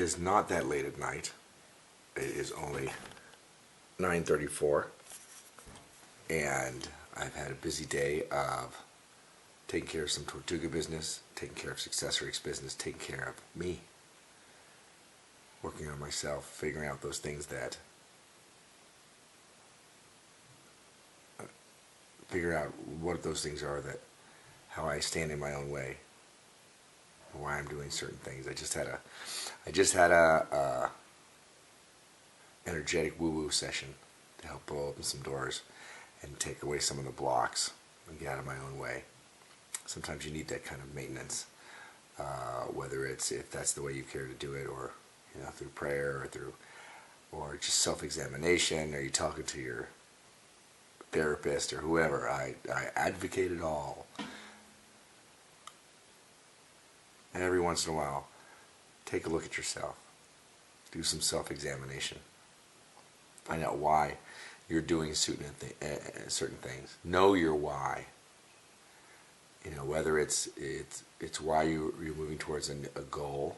is not that late at night. It is only 9:34, and I've had a busy day of taking care of some Tortuga business, taking care of Successorics business, taking care of me, working on myself, figuring out those things that, figure out what those things are, that how I stand in my own way, and why I'm doing certain things. I just had a energetic woo-woo session to help blow open some doors and take away some of the blocks and get out of my own way. Sometimes you need that kind of maintenance, whether it's, if that's the way you care to do it, or through prayer, or just self-examination, or you talking to your therapist or whoever. I advocate it all. And every once in a while, take a look at yourself. Do some self-examination. Find out why you're doing certain things. Know your why. Whether it's why you're moving towards a goal,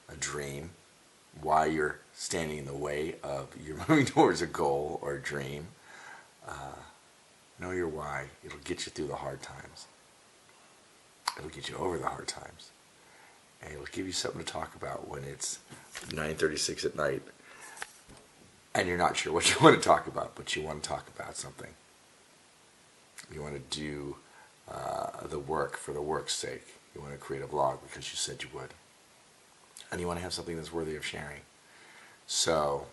a dream, why you're standing in the way of you're moving towards a goal or a dream. Know your why. It'll get you through the hard times. It'll get you over the hard times. And it'll give you something to talk about when it's 9:36 at night and you're not sure what you want to talk about, but you want to talk about something. You want to do the work for the work's sake. You want to create a blog because you said you would. And you want to have something that's worthy of sharing. So,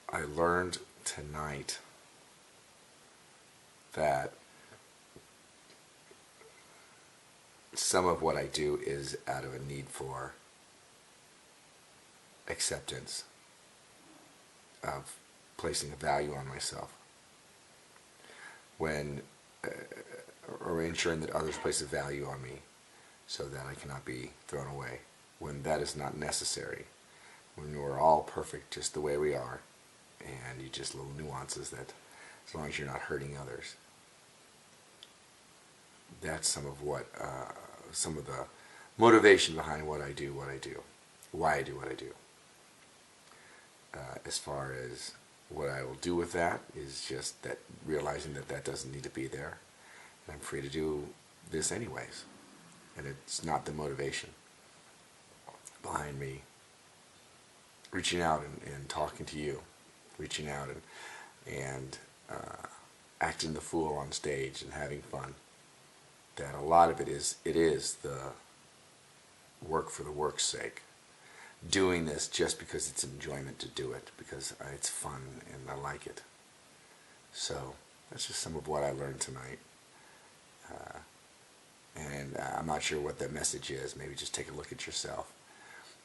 I learned tonight that some of what I do is out of a need for acceptance, of placing a value on myself, or ensuring that others place a value on me so that I cannot be thrown away, when that is not necessary, when we're all perfect just the way we are, and you just little nuances that, as long as you're not hurting others. That's some of the motivation behind what I do, why I do what I do. As far as what I will do with that is just that, realizing that doesn't need to be there, and I'm free to do this anyways. And it's not the motivation behind me reaching out and talking to you, reaching out and acting the fool on stage and having fun. That a lot of it is the work for the work's sake. Doing this just because it's enjoyment to do it, because it's fun and I like it. So that's just some of what I learned tonight. And I'm not sure what that message is. Maybe just take a look at yourself.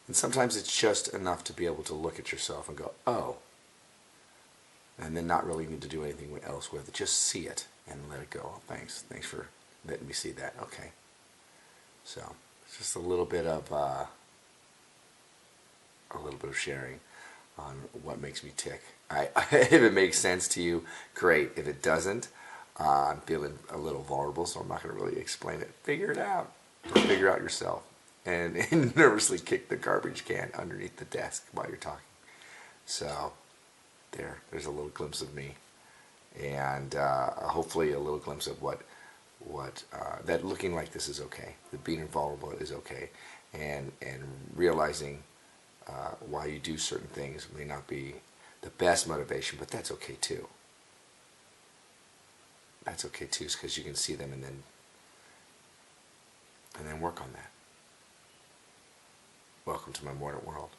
And sometimes it's just enough to be able to look at yourself and go, oh. And then not really need to do anything else with it. Just see it and let it go. Thanks for letting me see that. Okay. So it's just a little bit of sharing on what makes me tick. If it makes sense to you, great. If it doesn't, I'm feeling a little vulnerable, so I'm not going to really explain it. Figure it out. Figure out yourself. And nervously kick the garbage can underneath the desk while you're talking. So there's a little glimpse of me, and hopefully a little glimpse of what that looking like this is okay, that being vulnerable is okay, and realizing why you do certain things may not be the best motivation, but that's okay too. That's okay too, because you can see them and then work on that. Welcome to my Mordant World.